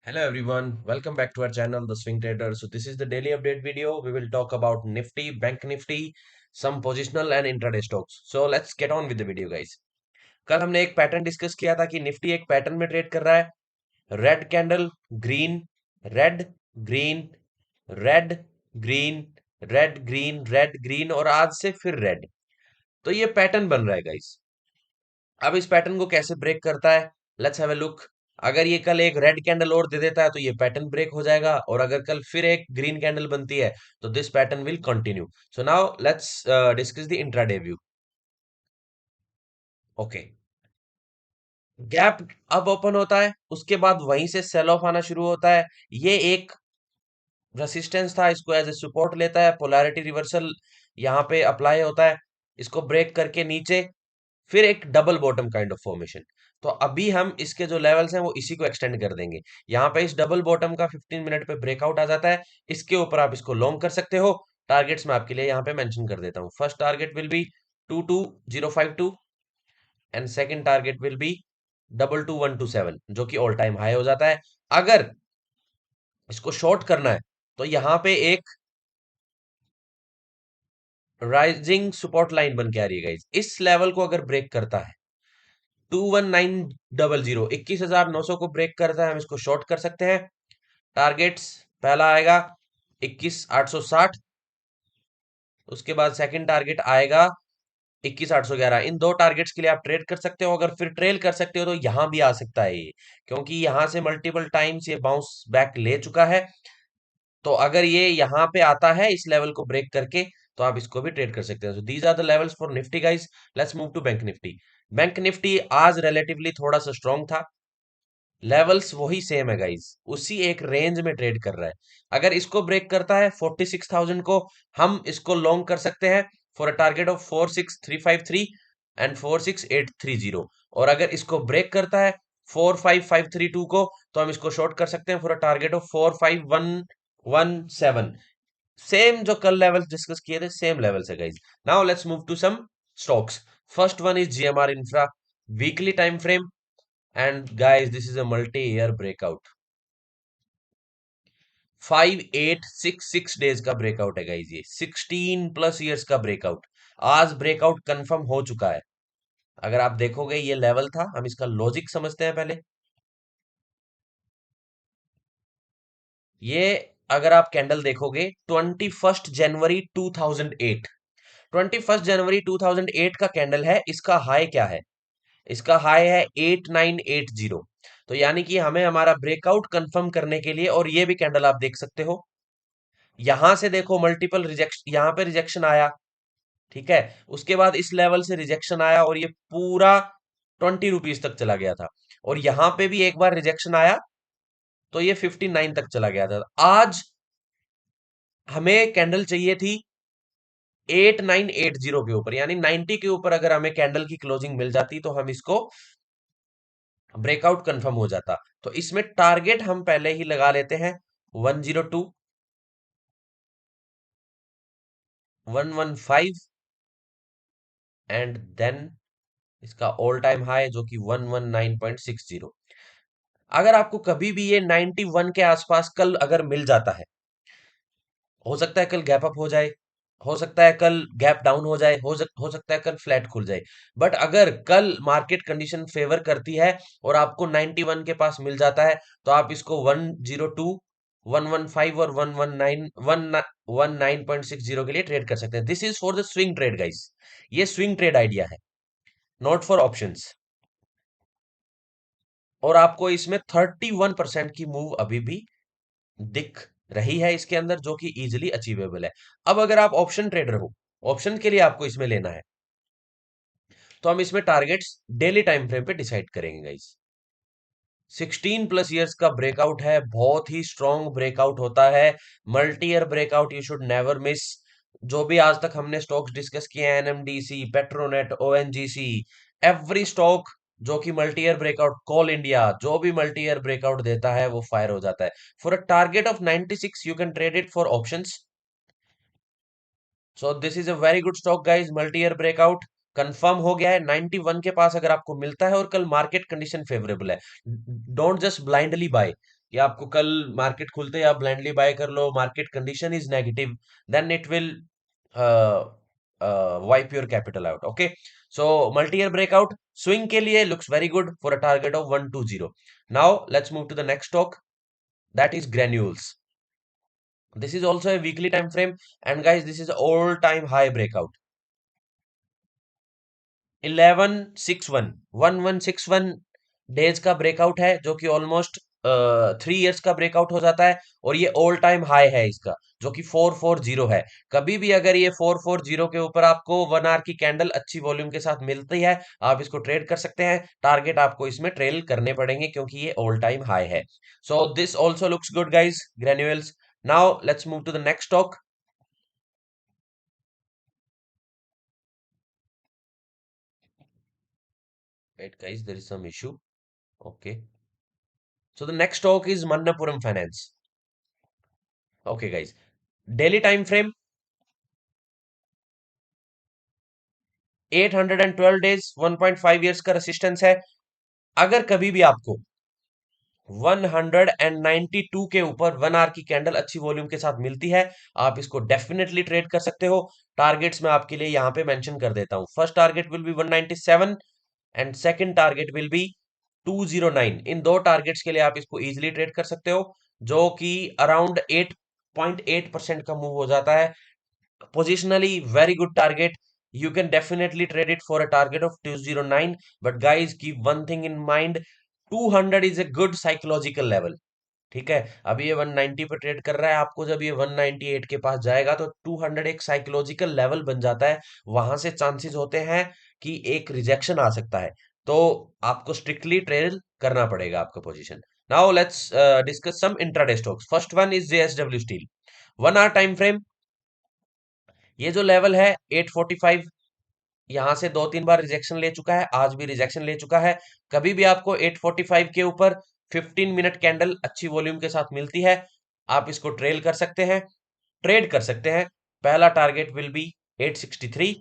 Hello everyone, welcome back to our channel, The Swing Trader. So this is the daily update video. We will talk about Nifty, Bank Nifty, some positional and intraday stocks. So let's get on with the video guys. कल हमने एक pattern discuss किया था कि Nifty एक pattern में trade कर रहा है। Red candle, green, red, green, red, green, red, green, red, green और आज से फिर रेड। तो ये पैटर्न बन रहा है गाइस। अब इस पैटर्न को कैसे ब्रेक करता है, लेट्स हैव अ लुक। अगर ये कल एक रेड कैंडल और दे देता है तो ये पैटर्न ब्रेक हो जाएगा, और अगर कल फिर एक ग्रीन कैंडल बनती है तो this pattern will continue. So now let's discuss the intraday view. Okay, gap अब ओपन होता है, उसके बाद वहीं से सेल ऑफ आना शुरू होता है। ये एक रेसिस्टेंस था, इसको एज ए सपोर्ट लेता है, पोलैरिटी रिवर्सल यहाँ पे अप्लाई होता है, इसको ब्रेक करके नीचे फिर एक double bottom kind of formation. तो अभी हम इसके जो लेवल्स हैं वो इसी को एक्सटेंड कर देंगे। यहाँ पे इस डबल बॉटम का 15 मिनट पे ब्रेकआउट आ जाता है, इसके ऊपर आप इसको लॉन्ग कर सकते हो। टारगेट्स मैं आपके लिए यहाँ पे मेंशन कर देता हूँ। First target will be 22052 and second target will be 22127, जो कि ऑल टाइम हाई हो जाता है। अगर इसको शॉर्ट करना है तो यहाँ पे एक राइजिंग सपोर्ट लाइन बन के आ रही है गाइस। इस लेवल को अगर ब्रेक करता है 21900, 21,900 को ब्रेक करता है, हम इसको शॉर्ट कर सकते हैं। टारगेट्स पहला आएगा 21,860, उसके बाद सेकंड टारगेट आएगा 21,811। इन दो टारगेट्स के लिए आप ट्रेड कर सकते हो। अगर फिर ट्रेल कर सकते हो तो यहां भी आ सकता है ये, क्योंकि यहां से मल्टीपल टाइम्स ये बाउंस बैक ले चुका है। तो अगर ये यहाँ पे आता है इस लेवल को ब्रेक करके तो आप इसको भी ट्रेड कर सकते हैं। So these are the levels for nifty guys. Let's move to bank nifty. Bank nifty आज रिलेटिवली थोड़ा सा स्ट्रांग था। लेवल्स वही सेम है गाइस, उसी एक रेंज में ट्रेड कर रहा है। अगर इसको ब्रेक करता है 46,000 को, हम इसको लॉन्ग कर सकते हैं for a target of 46353 and 46830। और अगर इसको ब्रेक करता है 45532 को, तो हम इसको शॉर्ट कर सकते हैं for a target of 45117। Same जो कल लेवल्स डिस्कस किए थे, सेम लेवल्स है guys. Now let's move to some stocks. First one is GMR infra, weekly time frame, and guys this is a multi-year breakout। 5866 days का breakout है guys, ये 16 plus years का breakout. आज breakout confirm हो चुका है। अगर आप देखोगे ये लेवल था, हम इसका लॉजिक समझते हैं पहले। ये अगर आप कैंडल देखोगे 21 जनवरी 2008, 21 जनवरी 2008 का कैंडल है। इसका हाई क्या है? इसका हाई है 8980। तो यानी कि हमें हमारा ब्रेकआउट कंफर्म करने के लिए, और ये भी कैंडल आप देख सकते हो, यहां से देखो मल्टीपल रिजेक्शन, यहां पे रिजेक्शन आया, ठीक है। उसके बाद इस लेवल से रिजेक्शन आया और ये पूरा 20 रुपीज तक चला गया था। और यहां पे भी एक बार रिजेक्शन आया तो ये 59 तक चला गया था। आज हमें कैंडल चाहिए थी 8980 के ऊपर, यानी 90 के ऊपर अगर हमें कैंडल की क्लोजिंग मिल जाती तो हम इसको ब्रेकआउट कंफर्म हो जाता। तो इसमें टारगेट हम पहले ही लगा लेते हैं 102, 115 एंड देन इसका ऑल टाइम हाई जो कि 119.60। अगर आपको कभी भी ये 91 के आसपास कल अगर मिल जाता है, हो सकता है कल गैप अप हो जाए, हो सकता है कल गैप डाउन हो जाए, हो सकता है कल फ्लैट खुल जाए। बट अगर कल मार्केट कंडीशन फेवर करती है और आपको 91 के पास मिल जाता है, तो आप इसको 102, 115 और 119.60 के लिए ट्रेड कर सकते हैं। This is for the swing trade guys. ये स्विंग ट्रेड आइडिया है, नॉट फॉर ऑप्शंस। और आपको इसमें 31% की मूव अभी भी दिख रही है इसके अंदर, जो कि इजीली अचीवेबल है। अब अगर आप ऑप्शन ट्रेडर हो, ऑप्शन के लिए आपको इसमें लेना है, तो हम इसमें टारगेट्स डेली टाइम फ्रेम पे डिसाइड करेंगे गाइस। 16 प्लस इयर्स का ब्रेकआउट है, बहुत ही स्ट्रॉन्ग ब्रेकआउट होता है। Multi year breakout you should never miss. जो भी आज तक हमने स्टॉक्स डिस्कस किए हैं, NMDC, Petronet, ONGC, every stock जो कि multi year breakout, call India, जो भी मल्टी ईयर ब्रेकआउट देता है वो फायर हो जाता है। For a target of 96 you can trade it for options. So this is a very good stock guys. Multi year breakout confirm हो गया है 91 के पास अगर आपको मिलता है और कल मार्केट कंडीशन फेवरेबल है, डोंट जस्ट ब्लाइंडली बाय। कि आपको कल मार्केट खुलते ही आप ब्लाइंडली बाय कर लो, market condition is negative, then it will wipe your capital out. Okay, so multi year breakout swing के लिए looks very good for a target of 120। Now let's move to the next stock, that is granules. This is also a weekly time frame, and guys, this is all time high breakout, 1161, 1161 days का breakout है, जो कि almost 3 years का breakout हो जाता है। और ये ऑल टाइम हाई है इसका, जो कि 440 है। कभी भी अगर ये 440 के ऊपर आपको 1 आवर की कैंडल अच्छी वॉल्यूम के साथ मिलती है, आप इसको ट्रेड कर सकते हैं। टारगेट आपको इसमें ट्रेल करने पड़ेंगे, क्योंकि ये ऑल टाइम हाई है। So this also looks good guys, granules. Now let's move to the next stock. Wait guys, there is some issue. Okay, so the next stock is Manappuram Finance. Okay guys, daily time frame 812 days, 1.5 years का resistance है। अगर कभी भी आपको 192 के ऊपर 1 our की candle अच्छी वॉल्यूम के साथ मिलती है, आप इसको डेफिनेटली ट्रेड कर सकते हो। टारगेट्स मैं आपके लिए यहां पे मेंशन कर देता हूं। First target will be 197 and second target will be 209। इन दो टारगेट्स के लिए आप इसको इजीली ट्रेड कर सकते हो, जो कि अराउंड 8.8% का मूव हो जाता है। Positionally, very good target. You can definitely trade it for a target of 209. But guys, keep one thing in mind. 200 is a good psychological level. ठीक है, अभी ये 190 पे ट्रेड कर रहा है, आपको जब ये 198 के पास जाएगा तो 200 एक साइकोलॉजिकल लेवल बन जाता है। वहां से चांसेस होते हैं कि एक रिजेक्शन आ सकता है, तो आपको स्ट्रिक्टली ट्रेड करना पड़ेगा आपका position. Now let's discuss some intraday stocks. First one is JSW steel. 1 hour time frame, ये जो लेवल है 845, यहां से 2-3 बार रिजेक्शन ले चुका है, आज भी रिजेक्शन ले चुका है। कभी भी आपको 845 के ऊपर 15 मिनट कैंडल अच्छी वॉल्यूम के साथ मिलती है, आप इसको ट्रेड कर सकते हैं। पहला target will be 863,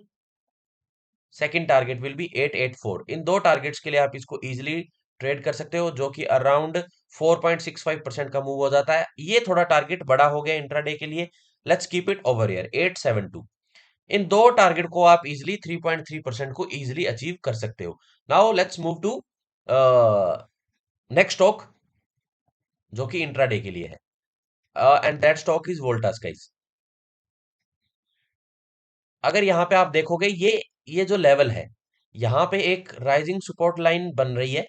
second target will be 884। इन दो टारगेट्स के लिए आप इसको इजीली ट्रेड कर सकते हो, जो कि अराउंड 4.65% का मूव हो जाता है। ये थोड़ा टारगेट बड़ा हो गया इंट्राडे के लिए। Let's keep it over here 872। इन दो टारगेट को आप इजिली 3.3% को इजिली अचीव कर सकते हो। Now let's move to next stock, जो कि इंट्राडे के लिए है, and that stock is Voltas guys. अगर यहाँ पे आप देखोगे, ये जो लेवल है, यहाँ पे एक राइजिंग सपोर्ट लाइन बन रही है।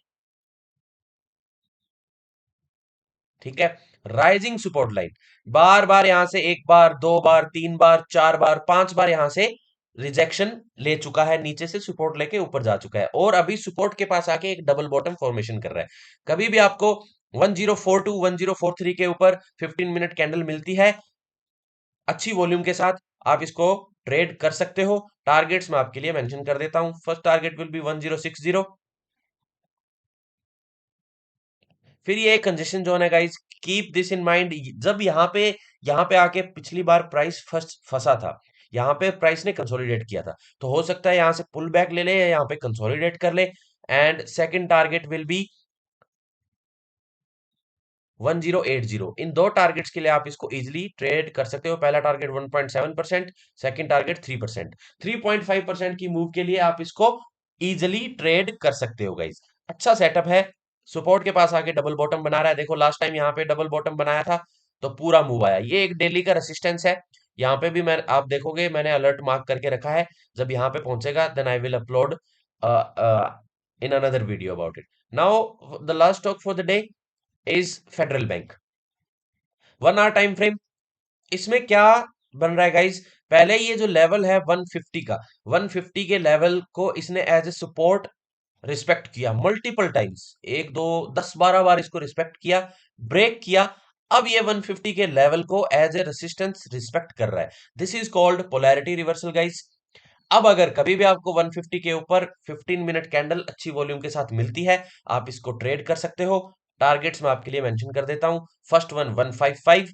ठीक है, राइजिंग सपोर्ट लाइन बार बार यहां से 1 बार, 2 बार, 3 बार, 4 बार, 5 बार यहां से रिजेक्शन ले चुका है, नीचे से सपोर्ट लेके ऊपर जा चुका है, और अभी सपोर्ट के पास आके एक डबल बॉटम फॉर्मेशन कर रहा है। कभी भी आपको 1042, 1043 के ऊपर 15 मिनट कैंडल मिलती है अच्छी वॉल्यूम के साथ, आप इसको ट्रेड कर सकते हो। टारगेट्स मैं आपके लिए मेंशन कर देता हूं। फर्स्ट टारगेट विल बी 1060, फिर ये कंजेशन जोन है guys, keep this in mind. जब यहाँ पे आके पिछली बार प्राइस फर्स्ट फंसा था, यहाँ पे प्राइस ने कंसोलिडेट किया था, तो हो सकता है यहाँ से पुल बैक ले ले या यहाँ पे कंसोलिडेट कर ले। And second target will be 1080। इन दो टारगेट्स के लिए आप इसको इजीली ट्रेड कर सकते हो। पहला टारगेट 1.7%, सेकंड टारगेट 3%। 3.5% की मूव के लिए आप इसको इजीली ट्रेड कर सकते हो गाइस। अच्छा सेटअप है, सपोर्ट के पास आके डबल बॉटम बना रहा है। देखो लास्ट टाइम यहाँ पे डबल बॉटम बनाया था तो पूरा मूव आया। ये एक डेली का रेसिस्टेंस है, यहाँ पे भी मैं आप देखोगे मैंने अलर्ट मार्क करके रखा है। जब यहाँ पे पहुंचेगा then I will upload in another video about it. Now the last stock for the day is federal bank. 1 hour time frame, इसमें क्या बन रहा है गाइस, पहले ये जो लेवल है 150 का, 150 के लेवल को इसने एज ए सपोर्ट रिस्पेक्ट किया मल्टीपल टाइम्स, एक दो 10-12 बार इसको रिस्पेक्ट किया, ब्रेक किया। अब ये 150 के लेवल को एज ए रेसिस्टेंस रिस्पेक्ट कर रहा है। This is called polarity reversal guys. अब अगर कभी भी आपको 150 के ऊपर 15 मिनट कैंडल अच्छी वॉल्यूम के साथ मिलती है, आप इसको ट्रेड कर सकते हो। टारगेट्स मैं आपके लिए मेंशन कर देता हूं। First one 155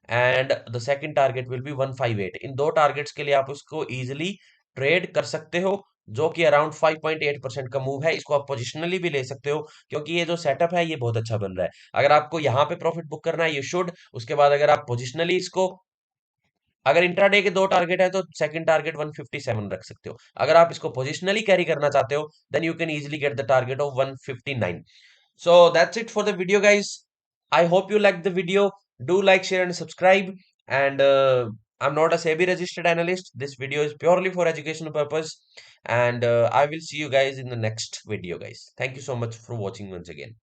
and the second target will be 158। इन दो टारगेट्स के लिए आप उसको इजीली ट्रेड कर सकते हो। जो कि अराउंड 5.8% का मूव है। इसको आप पोजिशनली भी ले सकते हो, क्योंकि ये जो सेटअप है ये बहुत अच्छा बन रहा है। अगर आपको यहाँ पे प्रॉफिट बुक करना है, यू शुड। उसके बाद अगर आप पोजिशनली इसको, अगर इंट्राडे के दो टारगेट है तो सेकंड टारगेट 157 रख सकते हो। अगर आप इसको पोजिशनली कैरी करना चाहते हो, then you can easily get the target of 159। So that's it for the video, guys. I hope you liked the video. Do like, share, and subscribe. And I'm not a SEBI registered analyst. This video is purely for educational purpose. And I will see you guys in the next video, guys. Thank you so much for watching once again.